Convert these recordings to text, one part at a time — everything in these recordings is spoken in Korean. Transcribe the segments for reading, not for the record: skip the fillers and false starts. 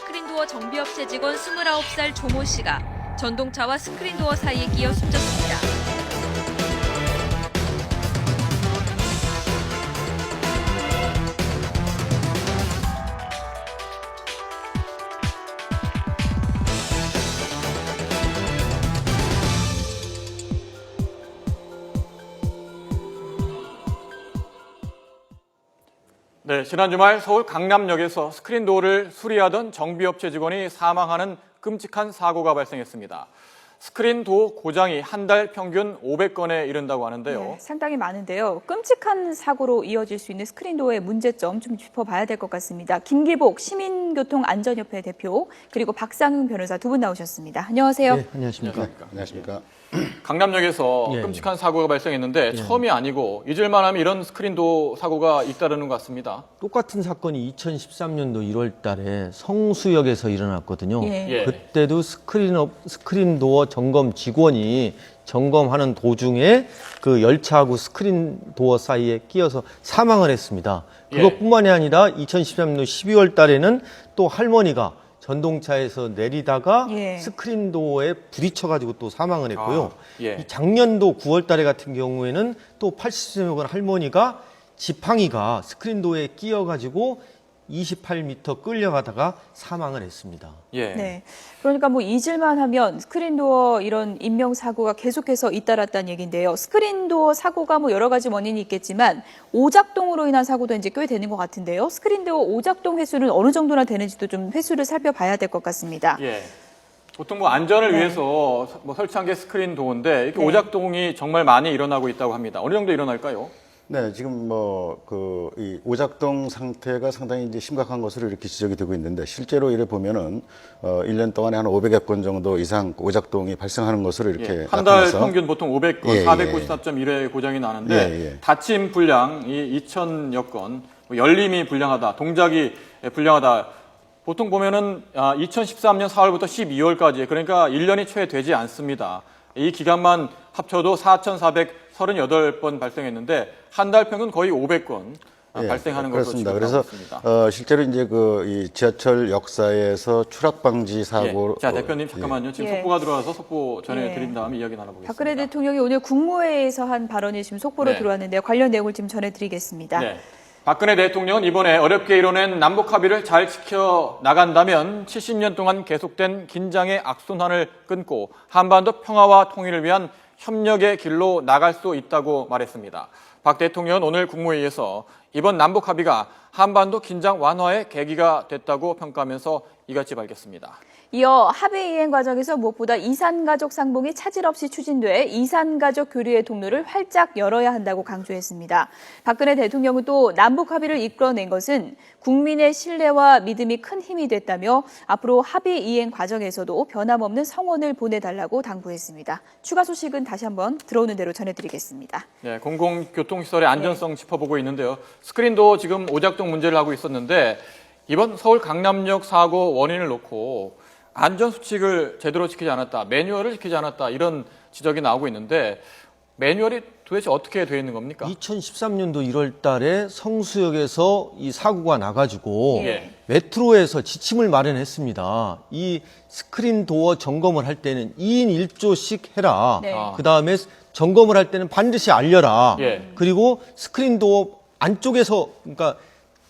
스크린도어 정비업체 직원 29살 조모 씨가 전동차와 스크린도어 사이에 끼어 숨졌습니다. 네, 지난 주말 서울 강남역에서 스크린도어를 수리하던 정비업체 직원이 사망하는 끔찍한 사고가 발생했습니다. 스크린도어 고장이 한 달 평균 500건에 이른다고 하는데요. 네, 상당히 많은데요. 끔찍한 사고로 이어질 수 있는 스크린도어의 문제점 좀 짚어봐야 될 것 같습니다. 김기복 시민교통안전협회 대표 그리고 박상흥 변호사 두 분 나오셨습니다. 안녕하세요. 네, 안녕하십니까. 안녕하십니까. 강남역에서 예, 끔찍한 사고가 발생했는데 처음이 아니고 잊을만 하면 이런 스크린도어 사고가 잇따르는 것 같습니다. 똑같은 사건이 2013년도 1월 달에 성수역에서 일어났거든요. 예. 그때도 스크린도어 점검 직원이 점검하는 도중에 그 열차하고 스크린도어 사이에 끼어서 사망을 했습니다. 그것뿐만이 아니라 2013년도 12월 달에는 또 할머니가 전동차에서 내리다가 예. 스크린도어에 부딪혀가지고 또 사망을 했고요. 예. 이 작년도 9월 달에 같은 경우에는 또 80세 먹은 할머니가 지팡이가 스크린도어에 끼어가지고 28m 끌려가다가 사망을 했습니다. 예. 네. 그러니까 뭐 잊을만 하면 스크린도어 이런 인명사고가 계속해서 잇따랐다는 얘기인데요. 스크린도어 사고가 뭐 여러 가지 원인이 있겠지만 오작동으로 인한 사고도 이제 꽤 되는 것 같은데요. 스크린도어 오작동 횟수는 어느 정도나 되는지도 좀 횟수를 살펴봐야 될 것 같습니다. 예. 보통 뭐 안전을 네. 위해서 뭐 설치한 게 스크린도어인데 이렇게 네. 오작동이 정말 많이 일어나고 있다고 합니다. 어느 정도 일어날까요? 네, 지금 이 오작동 상태가 상당히 이제 심각한 것으로 이렇게 지적이 되고 있는데 실제로 이래 보면은 1년 동안에 한 500여 건 정도 이상 오작동이 발생하는 것으로 이렇게 한 달 나타나서 평균 보통 500건, 예, 494.1회 고장이 나는데 예. 닫힘 불량이 2,000여 건, 뭐 열림이 불량하다, 동작이 불량하다. 보통 보면은 2013년 4월부터 12월까지 그러니까 1년이 채 되지 않습니다. 이 기간만 합쳐도 4,438번 발생했는데 한 달 평균 거의 500건 발생하는 것으로 그렇습니다. 지금 그래서 나오고 있습니다. 실제로 이제 이 지하철 역사에서 추락 방지 사고 자, 대표님 잠깐만요. 지금 예. 속보가 들어와서 속보 전해드린 다음에 이야기 나눠보겠습니다. 박근혜 대통령이 오늘 국무회의에서 한 발언이 지금 속보로 네. 들어왔는데요. 관련 내용을 지금 전해드리겠습니다. 네. 박근혜 대통령은 이번에 어렵게 이뤄낸 남북 합의를 잘 지켜 나간다면 70년 동안 계속된 긴장의 악순환을 끊고 한반도 평화와 통일을 위한 협력의 길로 나갈 수 있다고 말했습니다. 박 대통령은 오늘 국무회의에서 이번 남북 합의가 한반도 긴장 완화의 계기가 됐다고 평가하면서 이같이 밝혔습니다. 이어 합의 이행 과정에서 무엇보다 이산가족 상봉이 차질 없이 추진돼 이산가족 교류의 통로를 활짝 열어야 한다고 강조했습니다. 박근혜 대통령은 또 남북 합의를 이끌어낸 것은 국민의 신뢰와 믿음이 큰 힘이 됐다며 앞으로 합의 이행 과정에서도 변함없는 성원을 보내달라고 당부했습니다. 추가 소식은 다시 한번 들어오는 대로 전해드리겠습니다. 네, 공공교통시설의 안전성 짚어보고 있는데요. 스크린도 지금 오작동 문제를 하고 있었는데 이번 서울 강남역 사고 원인을 놓고 안전수칙을 제대로 지키지 않았다, 매뉴얼을 지키지 않았다 이런 지적이 나오고 있는데 매뉴얼이 도대체 어떻게 되어 있는 겁니까? 2013년도 1월 달에 성수역에서 이 사고가 나가지고 예. 메트로에서 지침을 마련했습니다. 이 스크린도어 점검을 할 때는 2인 1조씩 해라. 네. 그 다음에 점검을 할 때는 반드시 알려라. 예. 그리고 스크린도어 안쪽에서, 그러니까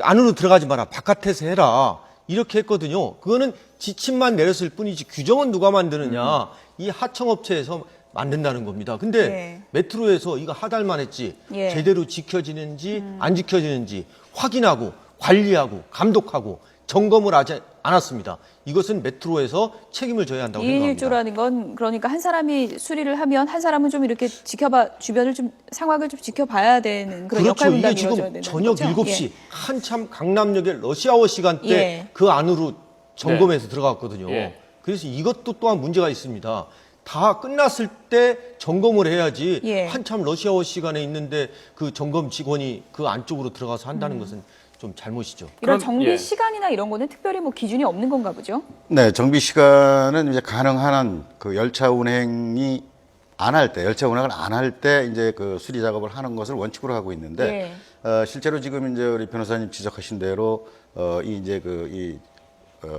안으로 들어가지 마라. 바깥에서 해라. 이렇게 했거든요. 그거는 지침만 내렸을 뿐이지 규정은 누가 만드느냐. 이 하청업체에서 만든다는 겁니다. 근데 네. 메트로에서 이거 하달만 했지 예. 제대로 지켜지는지 안 지켜지는지 확인하고 관리하고 감독하고 점검을 하지 않았습니다. 이것은 메트로에서 책임을 져야 한다고 2인 생각합니다. 1조라는 건 그러니까 한 사람이 수리를 하면 한 사람은 좀 이렇게 지켜봐 주변을 좀 상황을 좀 지켜봐야 되는 그런 그렇죠. 역할 분담이 이게 이루어져야 지금 되는 저녁 거죠? 7시 예. 한참 강남역의 러시아워 시간대 예. 그 안으로 점검해서 들어갔거든요. 예. 그래서 이것도 또한 문제가 있습니다. 다 끝났을 때 점검을 해야지 예. 한참 러시아워 시간에 있는데 그 점검 직원이 그 안쪽으로 들어가서 한다는 것은 좀 잘못이죠. 이런 그럼, 정비 예. 시간이나 이런 거는 특별히 뭐 기준이 없는 건가 보죠? 네, 정비 시간은 이제 가능한 한 그 열차 운행이 안 할 때, 열차 운행을 안 할 때 이제 그 수리 작업을 하는 것을 원칙으로 하고 있는데 실제로 지금 이제 우리 변호사님 지적하신 대로 이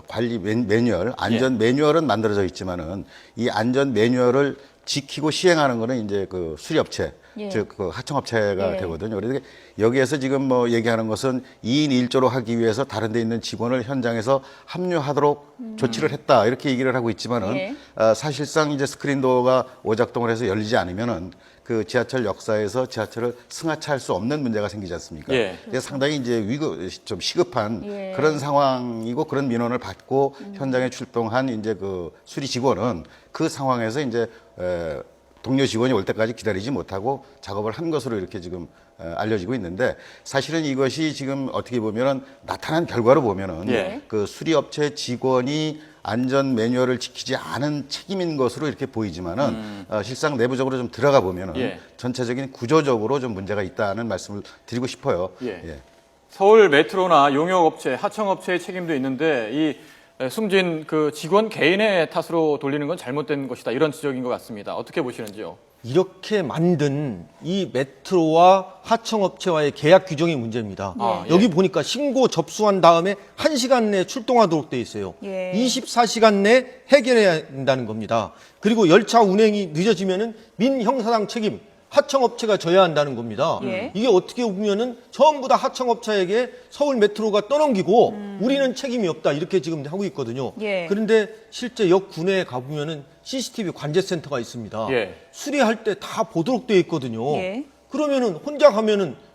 관리 매뉴얼, 안전 매뉴얼은 만들어져 있지만은 이 안전 매뉴얼을 지키고 시행하는 거는 이제 그 수리업체, 예. 즉 그 하청업체가 예. 되거든요. 그래서 여기에서 지금 뭐 얘기하는 것은 2인 1조로 하기 위해서 다른 데 있는 직원을 현장에서 합류하도록 조치를 했다. 이렇게 얘기를 하고 있지만은 예. 사실상 이제 스크린도어가 오작동을 해서 열리지 않으면은 그 지하철 역사에서 지하철을 승하차할 수 없는 문제가 생기지 않습니까? 예. 그래서 상당히 이제 좀 시급한 예. 그런 상황이고 그런 민원을 받고 현장에 출동한 이제 그 수리 직원은 그 상황에서 이제 동료 직원이 올 때까지 기다리지 못하고 작업을 한 것으로 이렇게 지금 알려지고 있는데 사실은 이것이 지금 어떻게 보면은 나타난 결과로 보면은 예. 그 수리업체 직원이 안전 매뉴얼을 지키지 않은 책임인 것으로 이렇게 보이지만은 실상 내부적으로 좀 들어가 보면은 예. 전체적인 구조적으로 좀 문제가 있다는 말씀을 드리고 싶어요. 예. 서울 메트로나 용역업체, 하청업체의 책임도 있는데 이 숨진 그 직원 개인의 탓으로 돌리는 건 잘못된 것이다. 이런 지적인 것 같습니다. 어떻게 보시는지요? 이렇게 만든 이 메트로와 하청업체와의 계약 규정이 문제입니다. 아, 여기 보니까 신고 접수한 다음에 1시간 내에 출동하도록 돼 있어요. 예. 24시간 내에 해결해야 한다는 겁니다. 그리고 열차 운행이 늦어지면은 민형사상 책임 하청업체가 져야 한다는 겁니다. 예. 이게 어떻게 보면은 전부 다 하청업체에게 서울 메트로가 떠넘기고 우리는 책임이 없다 이렇게 지금 하고 있거든요. 예. 그런데 실제 역 구내에 가보면은 CCTV 관제센터가 있습니다. 예. 수리할 때 다 보도록 되어 있거든요. 예. 그러면은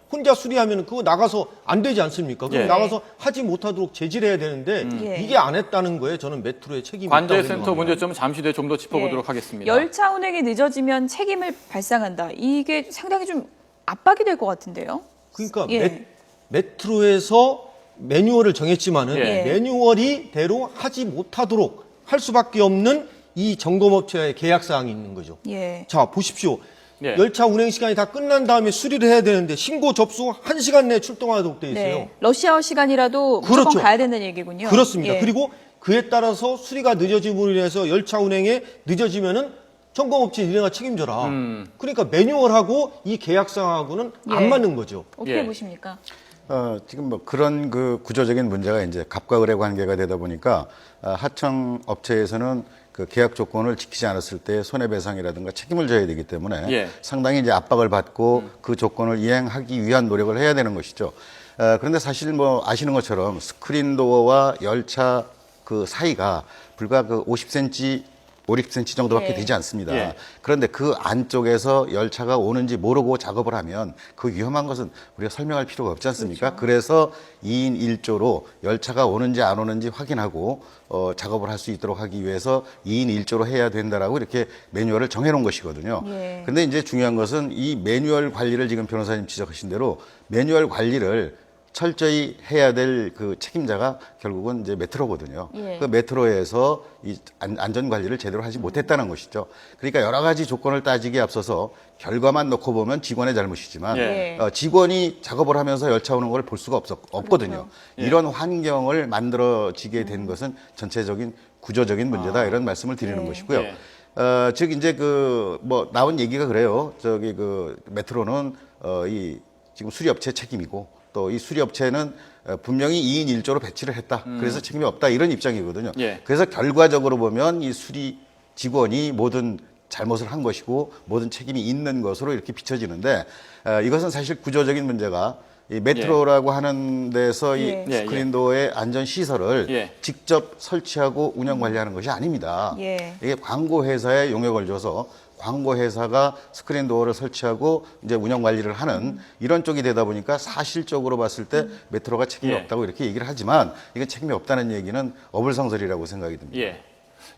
혼자 수리하면은 그거 나가서 안 되지 않습니까? 그럼 예. 나가서 하지 못하도록 제지를 해야 되는데 예. 이게 안 했다는 거에 저는 메트로의 책임이 있다고 관제센터 생각합니다. 문제점 잠시 뒤에 좀 더 짚어보도록 예. 하겠습니다. 열차 운행이 늦어지면 책임을 발생한다. 이게 상당히 좀 압박이 될 것 같은데요. 그러니까 예. 메트로에서 매뉴얼을 정했지만은 예. 매뉴얼이 대로 하지 못하도록 할 수밖에 없는 이 점검업체와의 계약 사항이 있는 거죠. 예. 자, 보십시오. 예. 열차 운행 시간이 다 끝난 다음에 수리를 해야 되는데 신고 접수 1시간 내에 출동하도록 돼 있어요. 네. 러시아워 시간이라도 무조건 그렇죠. 가야 된다는 얘기군요. 그렇습니다. 예. 그리고 그에 따라서 수리가 늦어짐으로 인해서 열차 운행에 늦어지면은 점검업체 니네가 책임져라. 그러니까 매뉴얼하고 이 계약상하고는 예. 안 맞는 거죠. 어떻게 예. 보십니까? 지금 뭐 그런 그 구조적인 문제가 이제 갑과 을의 관계가 되다 보니까 하청 업체에서는 그 계약 조건을 지키지 않았을 때 손해배상이라든가 책임을 져야 되기 때문에 예. 상당히 이제 압박을 받고 그 조건을 이행하기 위한 노력을 해야 되는 것이죠. 그런데 사실 뭐 아시는 것처럼 스크린도어와 열차 그 사이가 불과 그 50cm 50cm 정도밖에 예. 되지 않습니다. 예. 그런데 그 안쪽에서 열차가 오는지 모르고 작업을 하면 그 위험한 것은 우리가 설명할 필요가 없지 않습니까? 그래서 2인 1조로 열차가 오는지 안 오는지 확인하고 작업을 할 수 있도록 하기 위해서 2인 1조로 해야 된다라고 이렇게 매뉴얼을 정해놓은 것이거든요. 예. 근데 이제 중요한 것은 이 매뉴얼 관리를 지금 변호사님 지적하신 대로 매뉴얼 관리를 철저히 해야 될 그 책임자가 결국은 이제 메트로거든요. 예. 그 메트로에서 이 안전 관리를 제대로 하지 못했다는 것이죠. 그러니까 여러 가지 조건을 따지기에 앞서서 결과만 놓고 보면 직원의 잘못이지만 예. 직원이 작업을 하면서 열차 오는 걸 볼 수가 없거든요. 그렇죠. 이런 환경을 만들어지게 된 것은 전체적인 구조적인 문제다 이런 말씀을 드리는 예. 것이고요. 예. 즉 이제 그 뭐 나온 얘기가 그래요. 저기 그 메트로는 이 지금 수리업체 책임이고 또 이 수리업체는 분명히 2인 1조로 배치를 했다. 그래서 책임이 없다. 이런 입장이거든요. 예. 그래서 결과적으로 보면 이 수리 직원이 모든 잘못을 한 것이고 모든 책임이 있는 것으로 이렇게 비춰지는데 이것은 사실 구조적인 문제가 이 메트로라고 하는 데서 이 예. 스크린도어의 안전 시설을 예. 직접 설치하고 운영 관리하는 것이 아닙니다. 예. 이게 광고 회사에 용역을 줘서 광고 회사가 스크린도어를 설치하고 이제 운영 관리를 하는 이런 쪽이 되다 보니까 사실적으로 봤을 때 메트로가 책임이 예. 없다고 이렇게 얘기를 하지만 이게 책임이 없다는 얘기는 어불성설이라고 생각이 듭니다. 예.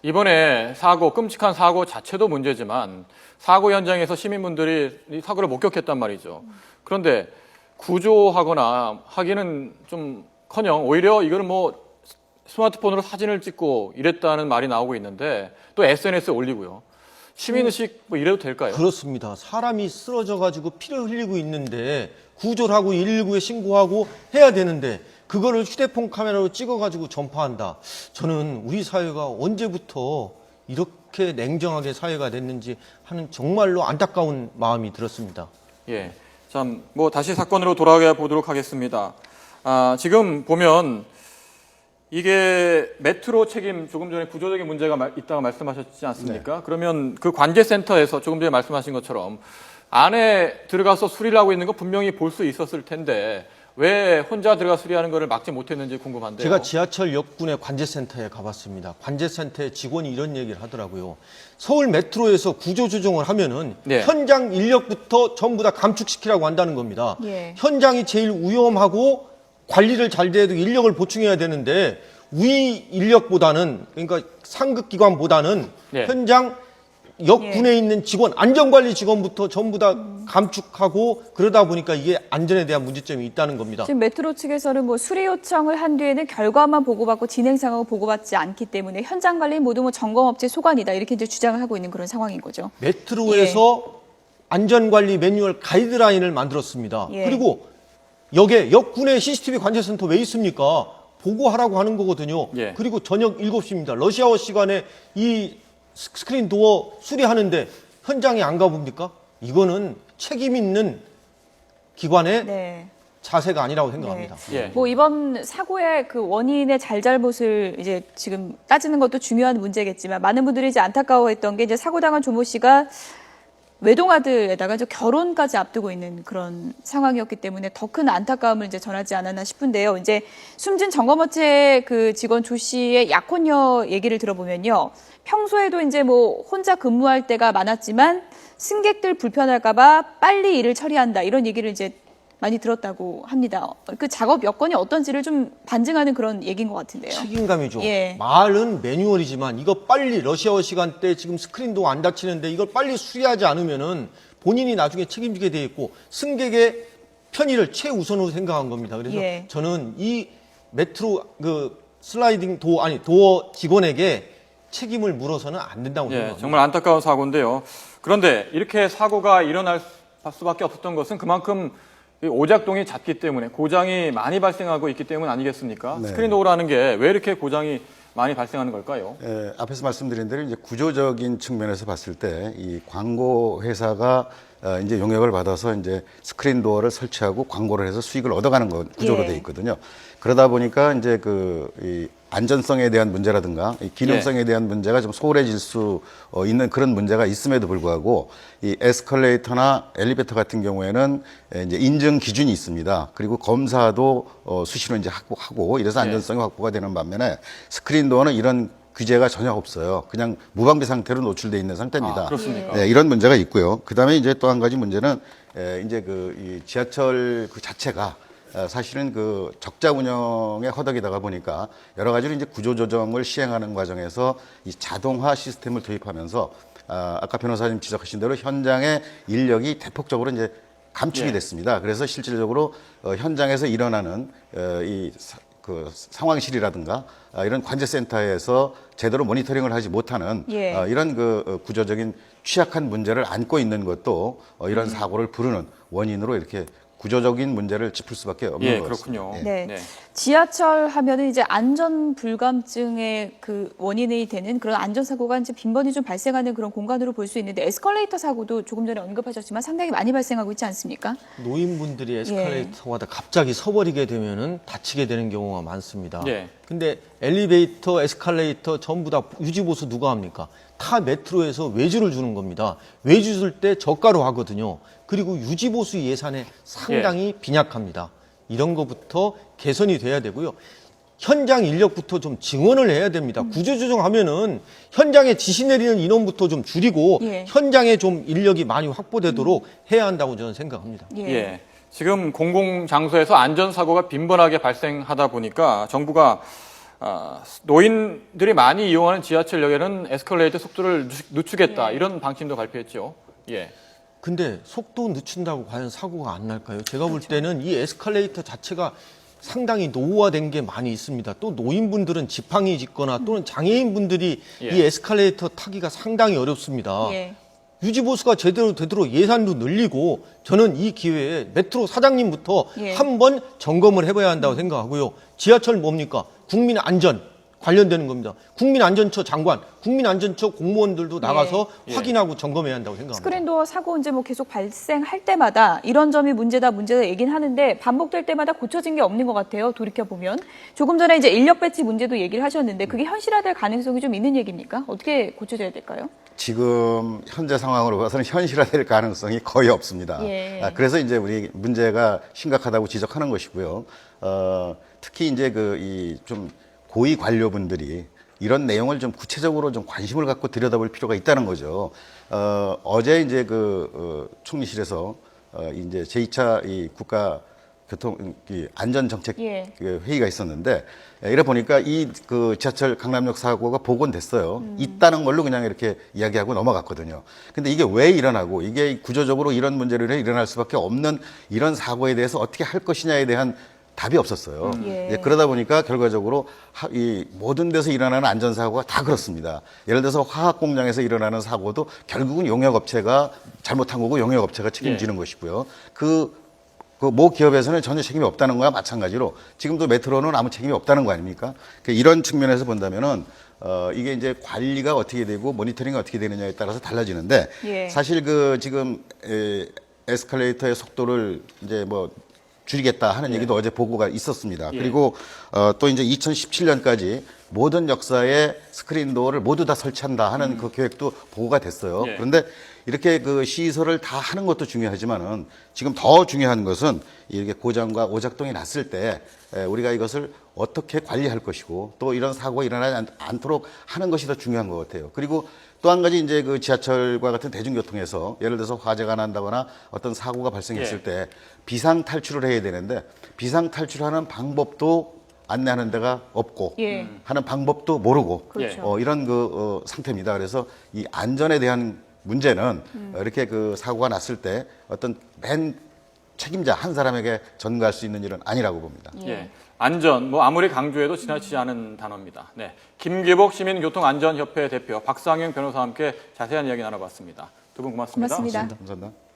이번에 사고, 끔찍한 사고 자체도 문제지만 사고 현장에서 시민분들이 이 사고를 목격했단 말이죠. 그런데 구조하거나 하기는 좀커녕 오히려 이거는 뭐 스마트폰으로 사진을 찍고 이랬다는 말이 나오고 있는데 또 SNS에 올리고요. 시민의식 뭐 이래도 될까요? 그렇습니다. 사람이 쓰러져 가지고 피를 흘리고 있는데 구조를 하고 119에 신고하고 해야 되는데 그거를 휴대폰 카메라로 찍어 가지고 전파한다. 저는 우리 사회가 언제부터 이렇게 냉정하게 사회가 됐는지 하는 정말로 안타까운 마음이 들었습니다. 예. 참, 뭐 다시 사건으로 돌아가 보도록 하겠습니다. 지금 보면 이게 메트로 책임 조금 전에 구조적인 문제가 있다고 말씀하셨지 않습니까? 그러면 그 관제센터에서 조금 전에 말씀하신 것처럼 안에 들어가서 수리를 하고 있는 거 분명히 볼 수 있었을 텐데 왜 혼자 들어가 수리하는 거를 막지 못했는지 궁금한데요. 제가 지하철 역군의 관제센터에 가봤습니다. 관제센터의 직원이 이런 얘기를 하더라고요. 서울 메트로에서 구조조정을 하면은 네. 현장 인력부터 전부 다 감축시키라고 한다는 겁니다. 예. 현장이 제일 위험하고 관리를 잘 돼도 인력을 보충해야 되는데 위 인력보다는 그러니까 상급 기관보다는 네. 현장 역군에 있는 직원, 안전관리 직원부터 전부 다 감축하고 그러다 보니까 이게 안전에 대한 문제점이 있다는 겁니다. 지금 메트로 측에서는 뭐 수리 요청을 한 뒤에는 결과만 보고받고 진행 상황을 보고받지 않기 때문에 현장 관리 모두 뭐 점검업체 소관이다 이렇게 이제 주장을 하고 있는 그런 상황인 거죠. 메트로에서 안전관리 매뉴얼 가이드라인을 만들었습니다. 예. 그리고 역군의 CCTV 관제센터 왜 있습니까? 보고하라고 하는 거거든요. 예. 그리고 저녁 7시입니다. 러시아워 시간에 이 스크린 도어 수리하는데 현장에 안 가봅니까? 이거는 책임 있는 기관의 네. 자세가 아니라고 생각합니다. 예. 뭐 이번 사고의 그 원인의 잘잘못을 이제 지금 따지는 것도 중요한 문제겠지만 많은 분들이 이제 안타까워했던 게 이제 사고 당한 조모 씨가 외동아들에다가 이제 결혼까지 앞두고 있는 그런 상황이었기 때문에 더 큰 안타까움을 이제 전하지 않았나 싶은데요. 이제 숨진 점검업체 그 직원 조 씨의 약혼녀 얘기를 들어보면요. 평소에도 이제 뭐 혼자 근무할 때가 많았지만 승객들 불편할까봐 빨리 일을 처리한다 이런 얘기를 이제 많이 들었다고 합니다. 그 작업 여건이 어떤지를 좀 반증하는 그런 얘기인 것 같은데요. 책임감이죠. 예. 말은 매뉴얼이지만 이거 빨리 러시아어 시간대 지금 스크린도 안 닫히는데 이걸 빨리 수리하지 않으면은 본인이 나중에 책임지게 돼 있고 승객의 편의를 최우선으로 생각한 겁니다. 그래서 예. 저는 이 메트로 그 슬라이딩 도어 직원에게 책임을 물어서는 안 된다고 예, 생각합니다. 정말 안타까운 사고인데요. 그런데 이렇게 사고가 일어날 수밖에 없었던 것은 그만큼 이 오작동이 잦기 때문에 고장이 많이 발생하고 있기 때문 아니겠습니까? 네. 스크린 도어라는 게 왜 이렇게 고장이 많이 발생하는 걸까요? 앞에서 말씀드린 대로 이제 구조적인 측면에서 봤을 때 이 광고 회사가 이제 용역을 받아서 이제 스크린 도어를 설치하고 광고를 해서 수익을 얻어가는 구조로 예. 돼 있거든요. 그러다 보니까 이제 이 안전성에 대한 문제라든가 이 기능성에 대한 문제가 좀 소홀해질 수 있는 그런 문제가 있음에도 불구하고 이 에스컬레이터나 엘리베이터 같은 경우에는 이제 인증 기준이 있습니다. 그리고 검사도 수시로 이제 하고 이래서 안전성이 확보가 되는 반면에 스크린 도어는 이런 규제가 전혀 없어요. 그냥 무방비 상태로 노출돼 있는 상태입니다. 아, 그렇습니까? 네, 이런 문제가 있고요. 그다음에 이제 또 한 가지 문제는 이제 이 지하철 그 자체가 사실은 그 적자 운영의 허덕이다가 보니까 여러 가지로 이제 구조조정을 시행하는 과정에서 이 자동화 시스템을 도입하면서 아까 변호사님 지적하신 대로 현장의 인력이 대폭적으로 이제 감축이 됐습니다. 그래서 실질적으로 현장에서 일어나는 그 상황실이라든가 이런 관제센터에서 제대로 모니터링을 하지 못하는 예. 이런 그 구조적인 취약한 문제를 안고 있는 것도 이런 사고를 부르는 원인으로 이렇게 구조적인 문제를 짚을 수밖에 없는 예, 것 같습니다. 그렇군요. 네. 네. 지하철 하면은 이제 안전 불감증의 그 원인이 되는 그런 안전사고가 이제 빈번히 좀 발생하는 그런 공간으로 볼 수 있는데 에스컬레이터 사고도 조금 전에 언급하셨지만 상당히 많이 발생하고 있지 않습니까? 노인분들이 에스컬레이터마다 갑자기 서버리게 되면은 다치게 되는 경우가 많습니다. 예. 근데 엘리베이터, 에스컬레이터 전부 다 유지보수 누가 합니까? 타 메트로에서 외주를 주는 겁니다. 외주 줄 때 저가로 하거든요. 그리고 유지보수 예산에 상당히 빈약합니다. 이런 것부터 개선이 돼야 되고요. 현장 인력부터 좀 증원을 해야 됩니다. 구조조정하면은 현장에 지시 내리는 인원부터 좀 줄이고 예. 현장에 좀 인력이 많이 확보되도록 해야 한다고 저는 생각합니다. 예. 지금 공공장소에서 안전사고가 빈번하게 발생하다 보니까 정부가 노인들이 많이 이용하는 지하철역에는 에스컬레이터 속도를 늦추겠다 이런 방침도 발표했죠. 예. 근데 속도 늦춘다고 과연 사고가 안 날까요? 제가 볼 때는 이 에스컬레이터 자체가 상당히 노후화된 게 많이 있습니다. 또 노인분들은 지팡이 짚거나 또는 장애인분들이 예. 이 에스컬레이터 타기가 상당히 어렵습니다. 예. 유지보수가 제대로 되도록 예산도 늘리고 저는 이 기회에 메트로 사장님부터 예. 한번 점검을 해봐야 한다고 생각하고요. 지하철 뭡니까? 국민 안전, 관련되는 겁니다. 국민안전처 장관, 국민안전처 공무원들도 나가서 예. 확인하고 점검해야 한다고 생각합니다. 스크린도어 사고 이제 뭐 계속 발생할 때마다 이런 점이 문제다 얘기는 하는데 반복될 때마다 고쳐진 게 없는 것 같아요. 돌이켜 보면 조금 전에 이제 인력 배치 문제도 얘기를 하셨는데 그게 현실화될 가능성이 좀 있는 얘기입니까? 어떻게 고쳐져야 될까요? 지금 현재 상황으로 봐서는 현실화될 가능성이 거의 없습니다. 예. 그래서 이제 우리 문제가 심각하다고 지적하는 것이고요. 특히 이제 좀 고위 관료분들이 이런 내용을 좀 구체적으로 좀 관심을 갖고 들여다볼 필요가 있다는 거죠. 어제 이제 총리실에서 이제 제2차 이 국가 교통 안전정책 예. 회의가 있었는데 이래 보니까 지하철 강남역 사고가 복원됐어요. 있다는 걸로 그냥 이렇게 이야기하고 넘어갔거든요. 근데 이게 왜 일어나고 이게 구조적으로 이런 문제로 일어날 수밖에 없는 이런 사고에 대해서 어떻게 할 것이냐에 대한 답이 없었어요. 예. 그러다 보니까 결과적으로 이 모든 데서 일어나는 안전사고가 다 그렇습니다. 예를 들어서 화학 공장에서 일어나는 사고도 결국은 용역업체가 잘못한 거고 용역업체가 책임지는 것이고요. 모 기업에서는 전혀 책임이 없다는 거와 마찬가지로 지금도 메트로는 아무 책임이 없다는 거 아닙니까? 이런 측면에서 본다면은 이게 이제 관리가 어떻게 되고 모니터링이 어떻게 되느냐에 따라서 달라지는데 예. 사실 지금 에스컬레이터의 속도를 이제 뭐 줄이겠다 하는 얘기도 어제 보고가 있었습니다. 그리고 또 이제 2017년까지 모든 역사에 스크린도어를 모두 다 설치한다 하는 그 계획도 보고가 됐어요. 예. 그런데 이렇게 시설을 다 하는 것도 중요하지만은 지금 더 중요한 것은 이렇게 고장과 오작동이 났을 때 우리가 이것을 어떻게 관리할 것이고 또 이런 사고가 일어나지 않도록 하는 것이 더 중요한 것 같아요. 그리고 또 한 가지 이제 지하철과 같은 대중교통에서 예를 들어서 화재가 난다거나 어떤 사고가 발생했을 때 비상 탈출을 해야 되는데 비상 탈출하는 방법도 안내하는 데가 없고 예. 하는 방법도 모르고 그렇죠. 이런 상태입니다. 그래서 이 안전에 대한 문제는 이렇게 사고가 났을 때 어떤 맨 책임자 한 사람에게 전가할 수 있는 일은 아니라고 봅니다. 예. 안전, 아무리 강조해도 지나치지 않은 단어입니다. 네. 김기복 시민교통안전협회 대표, 박상영 변호사와 함께 자세한 이야기 나눠봤습니다. 두 분 고맙습니다. 고맙습니다. 감사합니다.